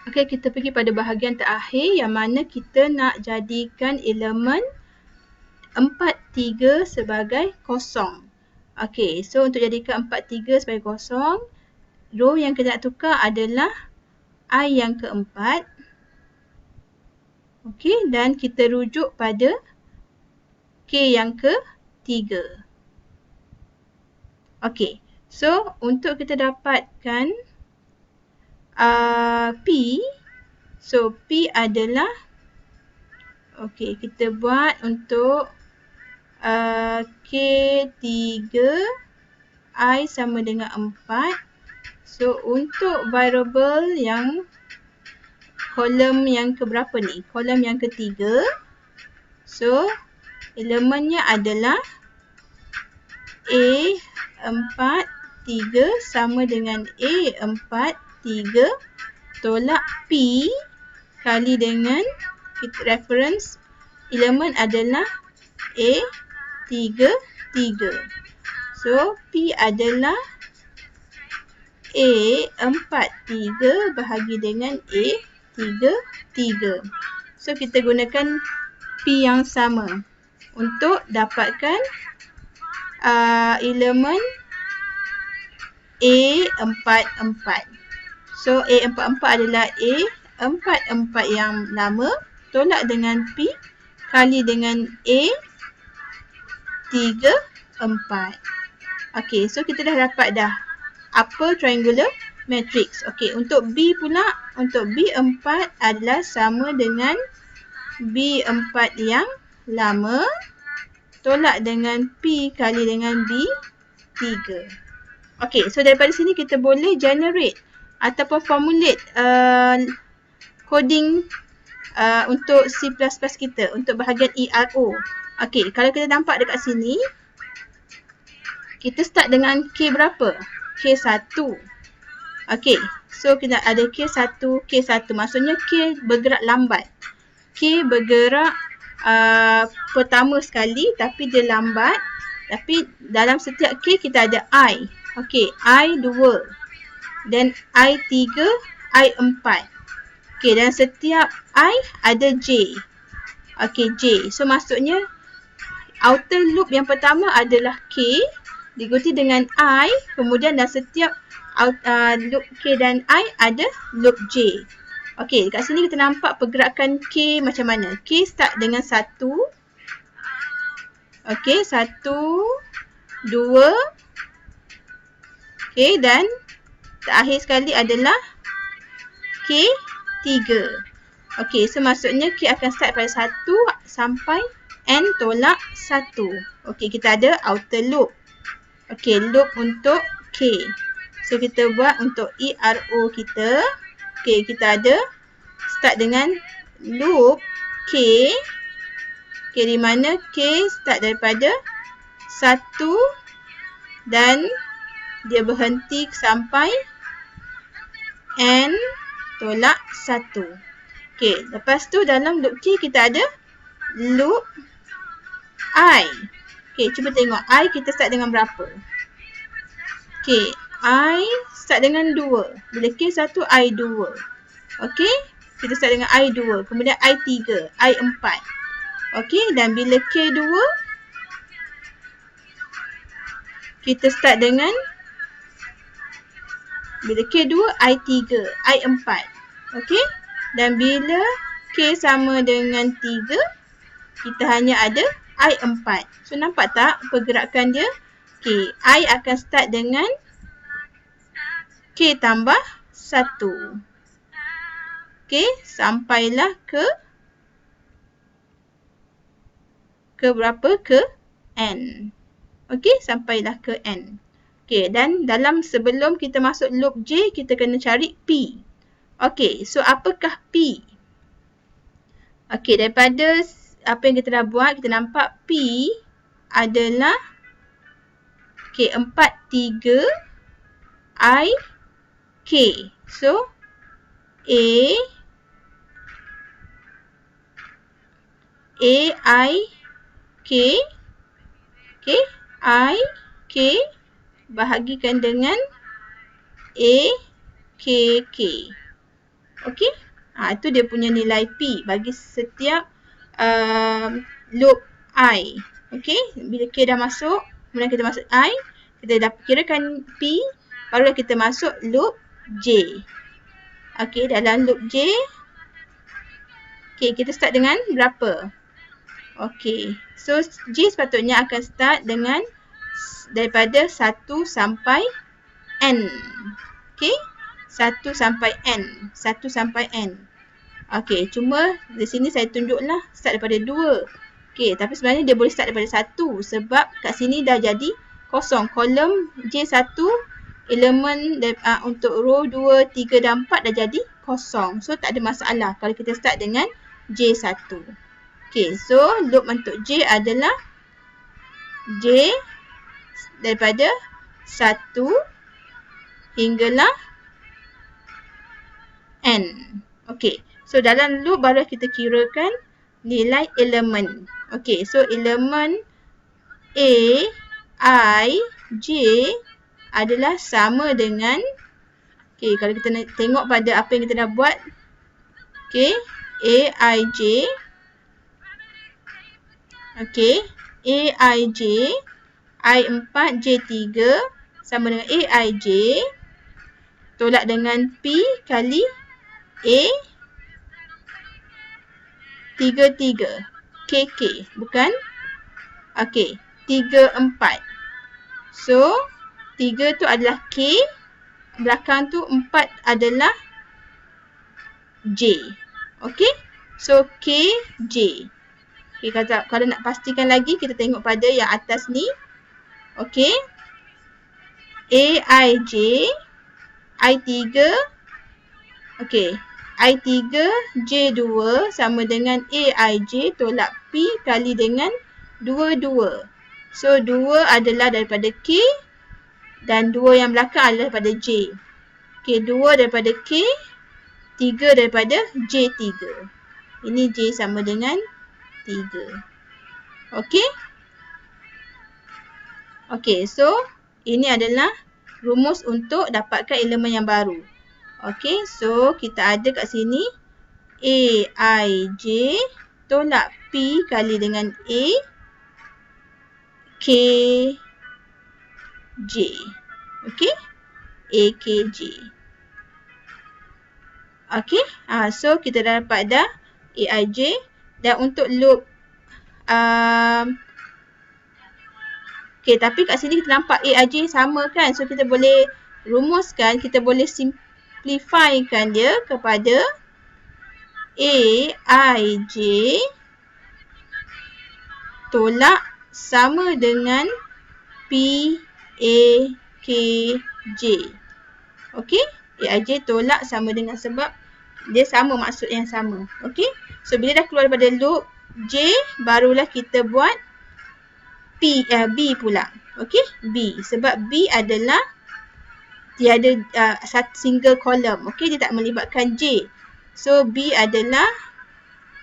Okey, kita pergi pada bahagian terakhir yang mana kita nak jadikan elemen 4, 3 sebagai kosong. Okey, so untuk jadikan 4, 3 sebagai kosong, row yang kita nak tukar adalah I yang keempat. Okey, dan kita rujuk pada K yang ketiga. Okey, so untuk kita dapatkan P, so P adalah, okey, kita buat untuk K3, I sama dengan 4. So untuk variable yang kolom yang keberapa ni? Kolom yang ketiga. So elemennya adalah A4, 3 sama dengan A4, 3 tolak P kali dengan reference elemen adalah A3, 3. So P adalah A4, 3 bahagi dengan A3, 3. So kita gunakan P yang sama untuk dapatkan elemen A4, 4. So A4, 4 adalah A4, 4 yang lama tolak dengan P kali dengan A3, 4. Okey, so kita dah dapat dah upper triangular matrix. Okey, untuk B pula, untuk B4 adalah sama dengan B4 yang lama tolak dengan P kali dengan B3. Okey, so daripada sini kita boleh generate ataupun formulate coding untuk C++ kita, untuk bahagian ERO. Okey, kalau kita nampak dekat sini, kita start dengan K berapa? K1. Okey, so kita ada K1, K1. Maksudnya K bergerak lambat. K bergerak pertama sekali tapi dia lambat. Tapi dalam setiap K kita ada I. Okey, I2. Dan I3, I4. Okey, dan setiap I ada J. Okey, J. So maksudnya outer loop yang pertama adalah K diikuti dengan I, kemudian dalam setiap loop K dan I ada loop J. Okey, dekat sini kita nampak pergerakan K macam mana. K start dengan 1. Okey, 1, 2. Okey, dan terakhir sekali adalah K3. Okey, so maksudnya K akan start pada 1 sampai N tolak 1. Okey, kita ada outer loop. Okey, loop untuk K. So kita buat untuk ERO kita. Okey, kita ada start dengan loop K. Okey, di mana K start daripada 1 dan dia berhenti sampai N tolak 1. Okey, lepas tu dalam loop K kita ada loop I. Okey, cuba tengok I kita start dengan berapa? Okey, I start dengan 2. Bila K1, I2. Okey, kita start dengan I2. Kemudian I3, I4. Okey, dan bila K2, kita start dengan, bila K2, I3, I4. Okey, dan bila K sama dengan 3, kita hanya ada I4. So nampak tak pergerakan dia? Okey, I akan start dengan K tambah 1. Okey, sampailah ke berapa? Ke N. Okey, sampailah ke N. Okey, dan dalam sebelum kita masuk loop J, kita kena cari P. Okey, so apakah P? Okey, daripada apa yang kita dah buat, kita nampak P adalah K4, 3, I, K. So, I, K. Okay, I, K bahagikan dengan A, K, K. Okey. Itu dia punya nilai P bagi setiap loop I. Okey. Bila K dah masuk, kemudian kita masuk I, kita dah kirakan P, barulah kita masuk loop J. Okey, dalam loop J, okey, kita start dengan berapa? Okey. So J sepatutnya akan start dengan daripada 1 sampai N. Okey. 1 sampai N. 1 sampai N. Okey, cuma di sini saya tunjuklah start daripada 2. Okey, tapi sebenarnya dia boleh start daripada 1 sebab kat sini dah jadi kosong. Kolom J1 elemen untuk row 2, 3 dan 4 dah jadi kosong. So tak ada masalah kalau kita start dengan J1. Okey, so loop untuk J adalah J daripada 1 hinggalah N. Okey, so dalam loop baru kita kirakan nilai elemen. Okey, so elemen A, I, J adalah sama dengan, okey, kalau kita nak tengok pada apa yang kita dah buat, okey, A, I, J, okey, A, I, J, I4, J3 sama dengan A, I, J tolak dengan P kali A 3, KK, bukan? Okey, 3, 4. So, 3 tu adalah K, belakang tu 4 adalah J. Okey, so KJ. Okey, kalau nak pastikan lagi, kita tengok pada yang atas ni. Okey, AIJ, I3, okey, I3, J2 sama dengan AIJ tolak P kali dengan 2. So, 2 adalah daripada K dan 2 yang belakang adalah daripada J. Okey, 2 daripada K, 3 daripada J3. Ini J sama dengan 3. Okey. Okey, so ini adalah rumus untuk dapatkan elemen yang baru. Okey, so kita ada kat sini A, I, J tolak P kali dengan A, K, J. Okey, A, K, J. Okey, so kita dah dapat dah A, I, J. Dan untuk loop okey, tapi kat sini kita nampak A, I, J sama kan? So kita boleh rumuskan, kita boleh simplifykan dia kepada A, I, J tolak sama dengan P, A, K, J. Okey, A, I, J tolak sama dengan sebab dia sama maksud yang sama. Okey, so bila dah keluar daripada loop J, barulah kita buat B pula. Okey, B. Sebab B adalah tiada single column. Okey, dia tak melibatkan J. So, B adalah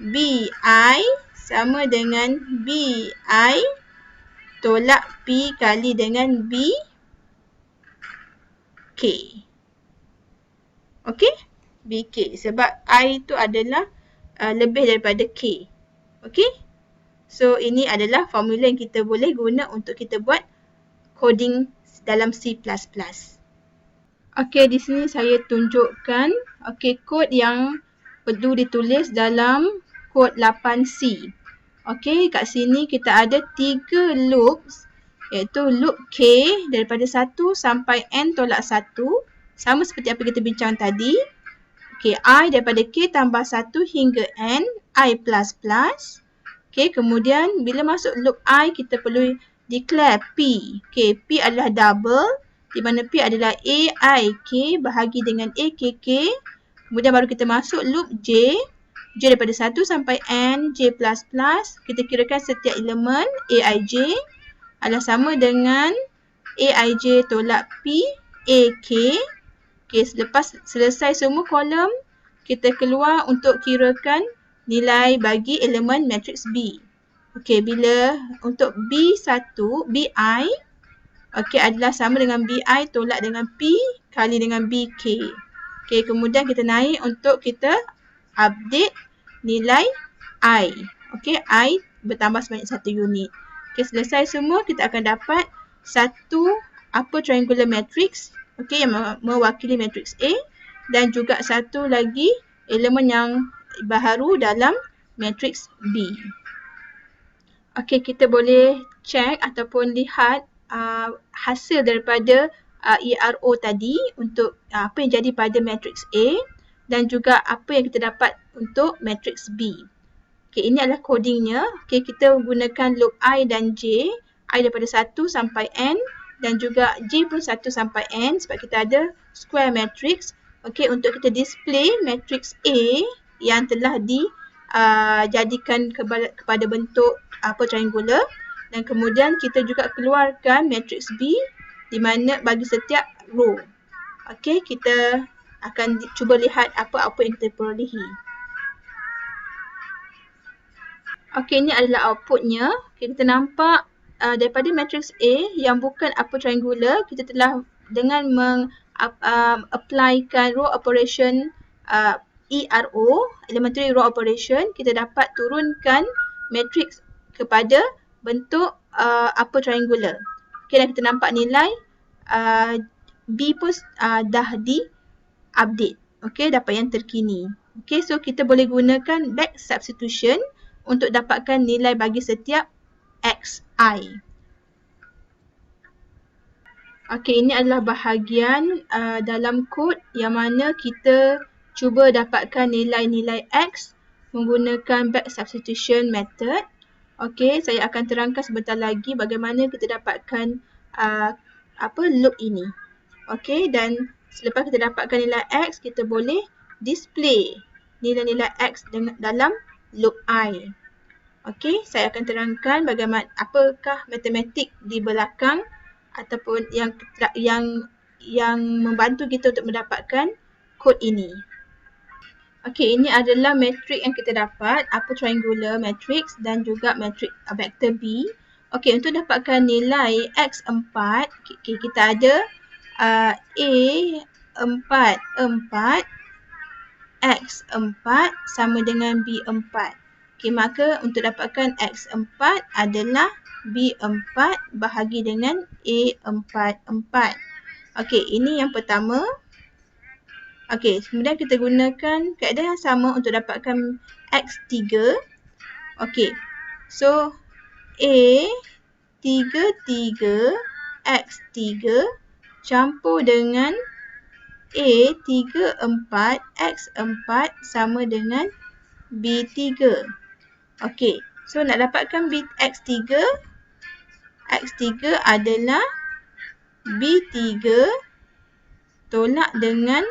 BI sama dengan BI tolak P kali dengan B K. Okey, BK. Sebab I tu adalah lebih daripada K. Okey. So, ini adalah formula yang kita boleh guna untuk kita buat coding dalam C++. Okey, di sini saya tunjukkan kod yang perlu ditulis dalam kod 8C. Okey, kat sini kita ada 3 loops, iaitu loop K daripada 1 sampai N tolak 1, sama seperti apa kita bincang tadi. Okey, I daripada K tambah 1 hingga N, I++. Okey, kemudian bila masuk loop I, kita perlu declare P. Okey, P adalah double, di mana P adalah AIK bahagi dengan AKK. Kemudian baru kita masuk loop J. J daripada 1 sampai N, J++. Kita kirakan setiap elemen AIJ adalah sama dengan AIJ tolak P, AK. Okey, selepas selesai semua kolom, kita keluar untuk kirakan nilai bagi elemen matriks B. Okey, bila untuk B1, BI, okey, adalah sama dengan BI tolak dengan P kali dengan BK. Okey, kemudian kita naik untuk kita update nilai I. Okey, I bertambah sebanyak 1 unit. Okey, selesai semua, kita akan dapat satu triangular matrix, okey, yang mewakili matrix A, dan juga satu lagi elemen yang baharu dalam matrix B. Okey, kita boleh check ataupun lihat hasil daripada ERO tadi untuk apa yang jadi pada matrix A dan juga apa yang kita dapat untuk matrix B. Okey, ini adalah codingnya. Okey, kita gunakan loop I dan J. I daripada 1 sampai N dan juga J pun 1 sampai N sebab kita ada square matrix. Okey, untuk kita display matrix A yang telah dijadikan kepada bentuk triangular, dan kemudian kita juga keluarkan matrix B di mana bagi setiap row. Okey, kita akan cuba lihat apa-apa yang kita perolehi. Okey, ini adalah outputnya. Okay, kita nampak daripada matrix A yang bukan triangular, kita telah dengan applykan row operation ERO, elementary row operation, kita dapat turunkan matrix kepada bentuk triangular. Okey, dan kita nampak nilai B pun dah di-update. Okey, dapat yang terkini. Okey, so kita boleh gunakan back substitution untuk dapatkan nilai bagi setiap xi. Okey, ini adalah bahagian dalam kod yang mana kita cuba dapatkan nilai-nilai x menggunakan back substitution method. Okey, saya akan terangkan sebentar lagi bagaimana kita dapatkan loop ini. Okey, dan selepas kita dapatkan nilai x, kita boleh display nilai-nilai x dalam loop I. Okey, saya akan terangkan bagaimana apakah matematik di belakang ataupun yang membantu kita untuk mendapatkan kod ini. Okey, ini adalah matrix yang kita dapat, triangular matrix dan juga matrix vektor B. Okey, untuk dapatkan nilai x4, kita ada A44 x4 sama dengan B4. Okey, maka untuk dapatkan x4 adalah B4 bahagi dengan A44. Okey, ini yang pertama. Okey, kemudian kita gunakan kaedah yang sama untuk dapatkan x3. Okey, so A33 x3 campur dengan A34 x4 sama dengan B3. Okey, so nak dapatkan x3 adalah B3 tolak dengan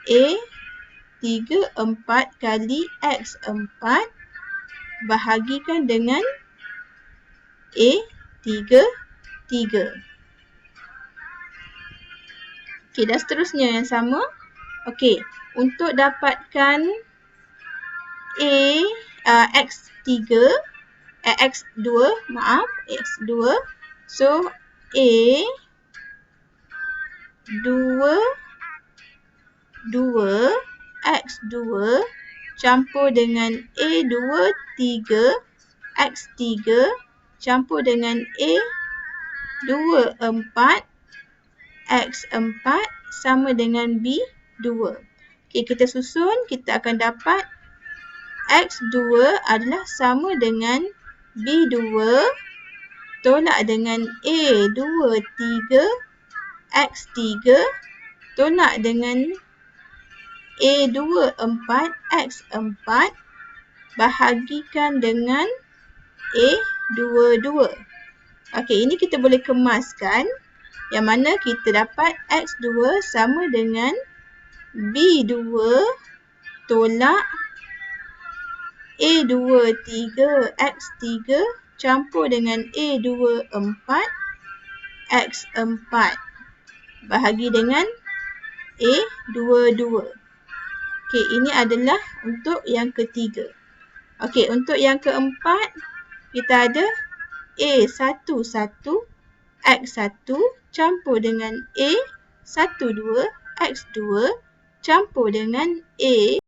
A34 kali x4 bahagikan dengan A33. Okey, dan seterusnya yang sama. Okey, untuk dapatkan x2, so x2 campur dengan A23 x3 campur dengan A24 x4 sama dengan B2. Okey, kita susun, kita akan dapat x2 adalah sama dengan B2 tolak dengan A23 x3 tolak dengan A24 x4 bahagikan dengan A22. Okey, ini kita boleh kemaskan yang mana kita dapat x2 sama dengan B2 tolak A23 x3 campur dengan A24 x4 bahagi dengan A22. Okey, ini adalah untuk yang ketiga. Okey, untuk yang keempat kita ada A11 x1 campur dengan A12 x2 campur dengan A